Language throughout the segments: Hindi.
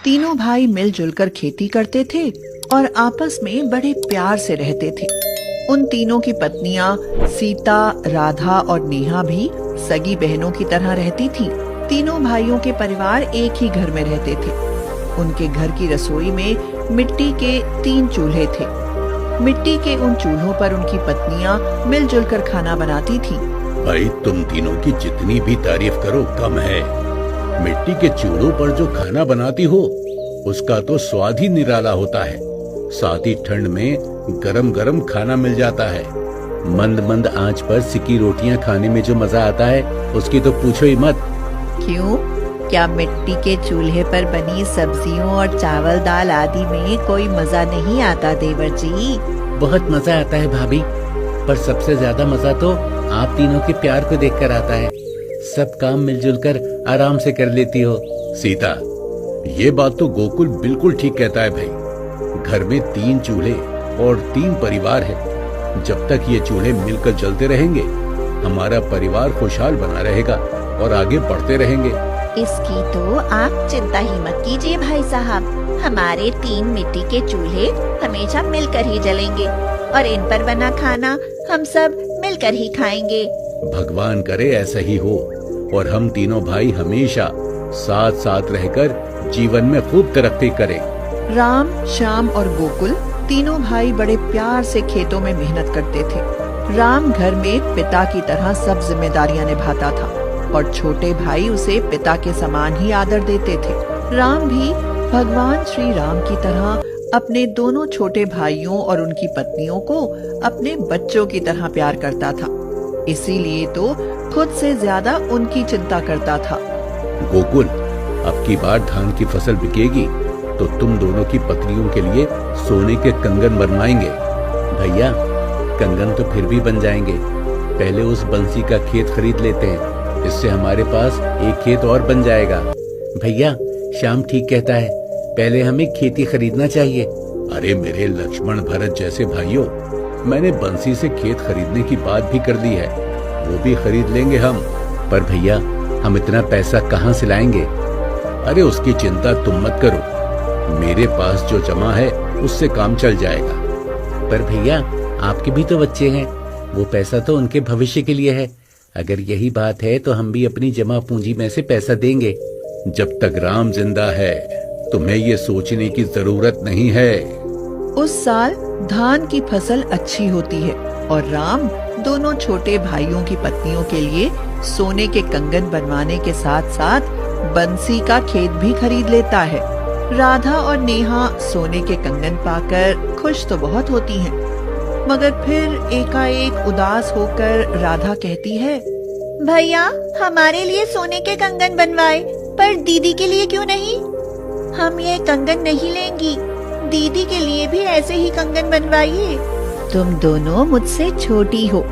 तीनों भाई मिलजुल कर खेती करते थे और आपस में बड़े प्यार से रहते थे। उन तीनों की पत्नियां सीता, राधा और नेहा भी सगी बहनों की तरह रहती थीं। तीनों भाइयों के परिवार एक ही घर में रहते थे। उनके घर की रसोई में मिट्टी के 3 चूल्हे थे। मिट्टी के उन चूल्हों पर उनकी पत्नियां मिलजुल कर खाना बनाती थीं। भाई तुम तीनों की जितनी भी तारीफ करो कम है। मिट्टी के चूल्हों पर जो खाना बनाती हो उसका तो स्वाद ही निराला होता है। साथ ही ठंड में गरम गरम खाना मिल जाता है। मंद मंद आंच पर सिकी रोटियां खाने में जो मजा आता है उसकी तो पूछो ही मत। क्यों? क्या मिट्टी के चूल्हे पर बनी सब्जियों और चावल दाल आदि में कोई मजा नहीं आता देवर जी? बहुत मजा आता है भाभी, पर सबसे ज्यादा मजा तो आप तीनों के प्यार को देखकर आता है। सब काम मिलजुल कर आराम से कर लेती हो। सीता, ये बात तो गोकुल बिल्कुल ठीक कहता है भाई। घर में 3 चूल्हे और 3 परिवार है। जब तक ये चूल्हे मिलकर जलते रहेंगे हमारा परिवार खुशहाल बना रहेगा और आगे बढ़ते रहेंगे। इसकी तो आप चिंता ही मत कीजिए भाई साहब। हमारे 3 मिट्टी के चूल्हे हमेशा मिलकर ही जलेंगे और इन पर बना खाना हम सब मिलकर ही खाएंगे। भगवान करे ऐसा ही हो और हम तीनों भाई हमेशा साथ साथ रहकर जीवन में खूब तरक्की करें। राम, श्याम और गोकुल तीनों भाई बड़े प्यार से खेतों में मेहनत करते थे। राम घर में पिता की तरह सब जिम्मेदारियां निभाता था और छोटे भाई उसे पिता के समान ही आदर देते थे। राम भी भगवान श्री राम की तरह अपने दोनों छोटे भाइयों और उनकी पत्नियों को अपने बच्चों की तरह प्यार करता था। इसीलिए तो खुद से ज्यादा उनकी चिंता करता था। गोकुल, अब की बार धान की फसल बिकेगी तो तुम दोनों की पत्नियों के लिए सोने के कंगन बनवाएंगे। भैया, कंगन तो फिर भी बन जाएंगे। पहले उस बंसी का खेत खरीद लेते हैं, इससे हमारे पास एक खेत और बन जाएगा। भैया, श्याम ठीक कहता है, पहले हमें खेती खरीदना चाहिए। अरे मेरे लक्ष्मण भरत जैसे भाइयों, मैंने बंसी से खेत खरीदने की बात भी कर दी है, वो भी खरीद लेंगे हम। पर भैया, हम इतना पैसा कहाँ से लाएंगे? अरे उसकी चिंता तुम मत करो, मेरे पास जो जमा है उससे काम चल जाएगा। पर भैया, आपके भी तो बच्चे हैं, वो पैसा तो उनके भविष्य के लिए है। अगर यही बात है तो हम भी अपनी जमा पूंजी में से पैसा देंगे। जब तक राम जिंदा है तुम्हें ये सोचने की जरूरत नहीं है। उस साल धान की फसल अच्छी होती है और राम दोनों छोटे भाइयों की पत्नियों के लिए सोने के कंगन बनवाने के साथ साथ बंसी का खेत भी खरीद लेता है। राधा और नेहा सोने के कंगन पाकर खुश तो बहुत होती हैं, मगर फिर एकाएक उदास होकर राधा कहती है, भैया, हमारे लिए सोने के कंगन बनवाए, पर दीदी के लिए क्यों नहीं? हम ये कंगन नहीं लेंगी, दीदी के लिए भी ऐसे ही कंगन बनवाइए। तुम दोनों मुझसे छोटी हो,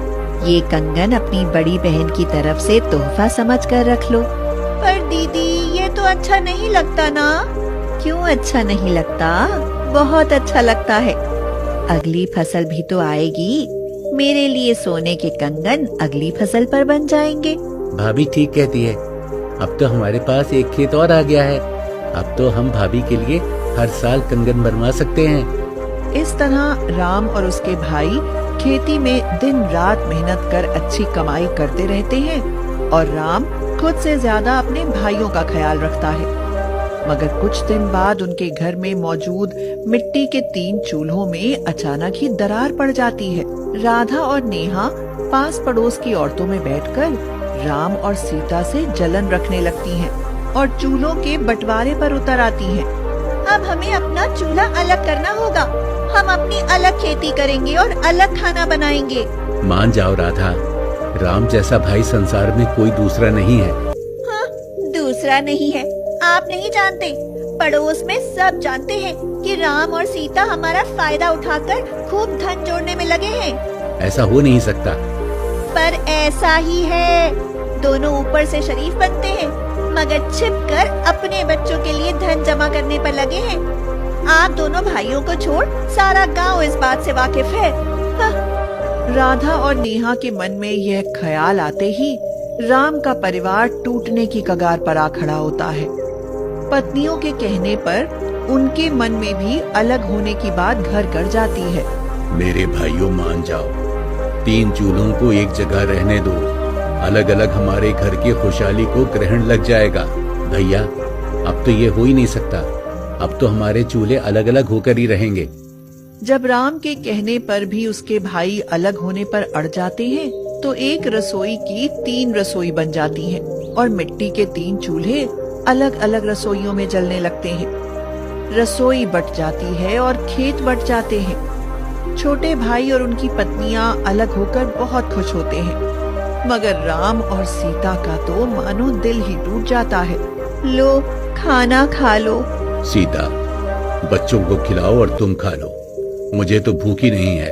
ये कंगन अपनी बड़ी बहन की तरफ से तोहफा समझकर रख लो। पर दीदी, ये तो अच्छा नहीं लगता ना? क्यों अच्छा नहीं लगता? बहुत अच्छा लगता है। अगली फसल भी तो आएगी, मेरे लिए सोने के कंगन अगली फसल पर बन जाएंगे। भाभी ठीक कहती है, अब तो हमारे पास एक खेत और आ गया है। अब तो हम भाभी के लिए हर साल कंगन बनवा सकते हैं। इस तरह राम और उसके भाई खेती में दिन रात मेहनत कर अच्छी कमाई करते रहते हैं और राम खुद से ज्यादा अपने भाइयों का ख्याल रखता है। मगर कुछ दिन बाद उनके घर में मौजूद मिट्टी के 3 चूल्हों में अचानक ही दरार पड़ जाती है। राधा और नेहा पास पड़ोस की औरतों में बैठकर राम और सीता से जलन रखने लगती हैं और चूल्हों के बंटवारे पर उतर आती हैं। अब हमें अपना चूल्हा अलग करना होगा, हम अपनी अलग खेती करेंगे और अलग खाना बनाएंगे। मान जाओ राधा, राम जैसा भाई संसार में कोई दूसरा नहीं है। हाँ, दूसरा नहीं है, आप नहीं जानते, पड़ोस में सब जानते हैं कि राम और सीता हमारा फायदा उठाकर खूब धन जोड़ने में लगे हैं। ऐसा हो नहीं सकता। पर ऐसा ही है, दोनों ऊपर से शरीफ बनते हैं मगर छिपकर अपने बच्चों के लिए धन जमा करने पर लगे हैं। आप दोनों भाइयों को छोड़ सारा गांव इस बात से वाकिफ है। राधा और नेहा के मन में यह ख्याल आते ही राम का परिवार टूटने की कगार पर आ खड़ा होता है। पत्नियों के कहने पर उनके मन में भी अलग होने की बात घर कर जाती है। मेरे भाइयों मान जाओ, 3 चूल्हों को एक जगह रहने दो। अलग अलग हमारे घर की खुशहाली को ग्रहण लग जाएगा। भैया अब तो ये हो ही नहीं सकता, अब तो हमारे चूल्हे अलग अलग होकर ही रहेंगे। जब राम के कहने पर भी उसके भाई अलग होने पर अड़ जाते हैं तो एक रसोई की 3 रसोई बन जाती हैं और मिट्टी के 3 चूल्हे अलग अलग रसोइयों में जलने लगते हैं। रसोई बट जाती है और खेत बट जाते हैं। छोटे भाई और उनकी पत्नियां अलग होकर बहुत खुश होते हैं, मगर राम और सीता का तो मानो दिल ही टूट जाता है। लो खाना खा लो। सीता, बच्चों को खिलाओ और तुम खा लो, मुझे तो भूख ही नहीं है।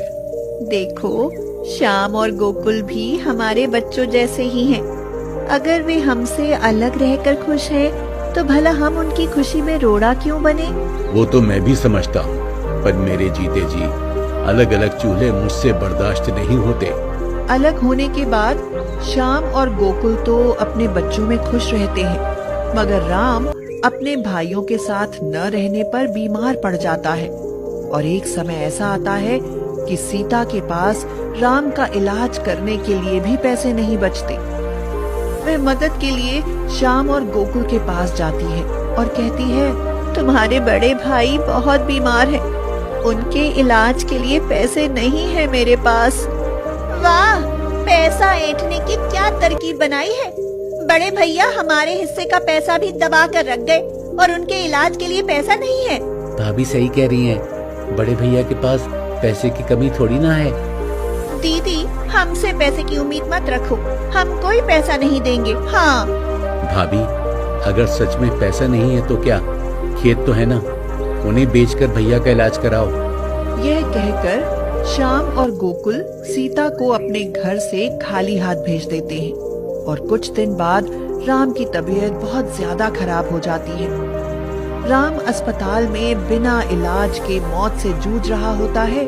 देखो, श्याम और गोकुल भी हमारे बच्चों जैसे ही हैं। अगर वे हमसे अलग रहकर खुश हैं, तो भला हम उनकी खुशी में रोड़ा क्यों बने? वो तो मैं भी समझता हूँ, पर मेरे जीते जी अलग अलग चूल्हे मुझसे बर्दाश्त नहीं होते। अलग होने के बाद श्याम और गोकुल तो अपने बच्चों में खुश रहते हैं, मगर राम अपने भाइयों के साथ न रहने पर बीमार पड़ जाता है। और एक समय ऐसा आता है कि सीता के पास राम का इलाज करने के लिए भी पैसे नहीं बचते। वह मदद के लिए श्याम और गोकुल के पास जाती है और कहती है, तुम्हारे बड़े भाई बहुत बीमार हैं। उनके इलाज के लिए पैसे नहीं है मेरे पास। वाह, पैसा ऐंठने की क्या तरकीब बनाई है। बड़े भैया हमारे हिस्से का पैसा भी दबा कर रख गए और उनके इलाज के लिए पैसा नहीं है। भाभी सही कह रही हैं, बड़े भैया के पास पैसे की कमी थोड़ी ना है। दीदी, हमसे पैसे की उम्मीद मत रखो, हम कोई पैसा नहीं देंगे। हाँ भाभी, अगर सच में पैसा नहीं है तो क्या, खेत तो है ना, उन्हें बेचकर भैया का इलाज कराओ। यह कहकर श्याम और गोकुल सीता को अपने घर से खाली हाथ भेज देते हैं और कुछ दिन बाद राम की तबीयत बहुत ज्यादा खराब हो जाती है। राम अस्पताल में बिना इलाज के मौत से जूझ रहा होता है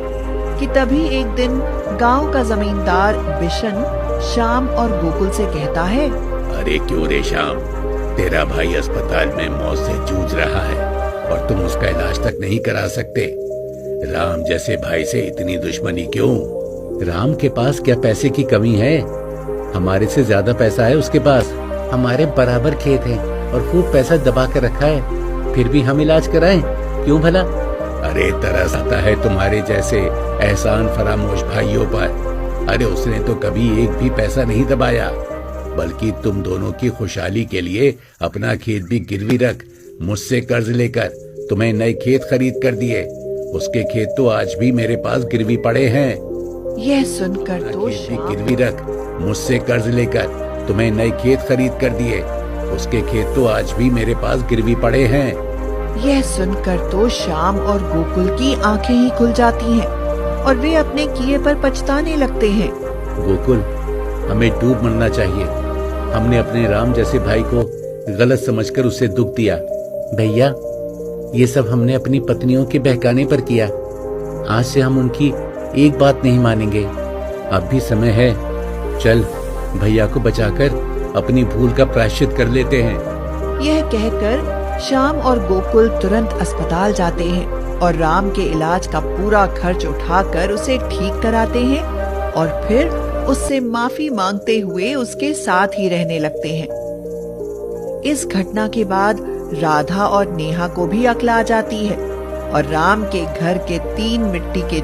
कि तभी एक दिन गांव का जमींदार बिशन श्याम और गोकुल से कहता है, अरे क्यों रे श्याम, तेरा भाई अस्पताल में मौत से जूझ रहा है और तुम उसका इलाज तक नहीं करा सकते। राम जैसे भाई से इतनी दुश्मनी क्यों? राम के पास क्या पैसे की कमी है? हमारे से ज्यादा पैसा है उसके पास। हमारे बराबर खेत है और खूब पैसा दबा कर रखा है, फिर भी हम इलाज कराएं क्यों भला? अरे तरस आता है तुम्हारे जैसे एहसान फरामोश भाइयों पर। अरे उसने तो कभी एक भी पैसा नहीं दबाया, बल्कि तुम दोनों की खुशहाली के लिए अपना खेत भी गिरवी रख मुझसे कर्ज लेकर तुम्हें नए खेत खरीद कर दिए। उसके खेत तो आज भी मेरे पास गिरवी पड़े हैं। यह सुनकर तो खेत भी श्याम गिरवी रख मुझसे कर्ज लेकर तुम्हें नए खेत खरीद कर दिए। उसके खेत तो आज भी मेरे पास गिरवी पड़े हैं। यह सुनकर तो श्याम और गोकुल की आंखें ही खुल जाती हैं और वे अपने किए पर पछताने लगते हैं। गोकुल, हमें डूब मरना चाहिए। हमने अपने राम जैसे भाई को गलत समझकर उसे दुख दिया। भैया, ये सब हमने अपनी पत्नियों के बहकाने पर किया। आज से हम उनकी एक बात नहीं मानेंगे। अब भी समय है, चल भैया को बचाकर अपनी भूल का प्रायश्चित कर लेते हैं। यह कहकर श्याम और गोकुल तुरंत अस्पताल जाते हैं और राम के इलाज का पूरा खर्च उठाकर उसे ठीक कराते हैं और फिर उससे माफी मांगते हुए उसके साथ ही रहने लगते हैं। इस घटना के बाद राधा और नेहा को भी अक्ल आ जाती है और राम के घर के 3 मिट्टी के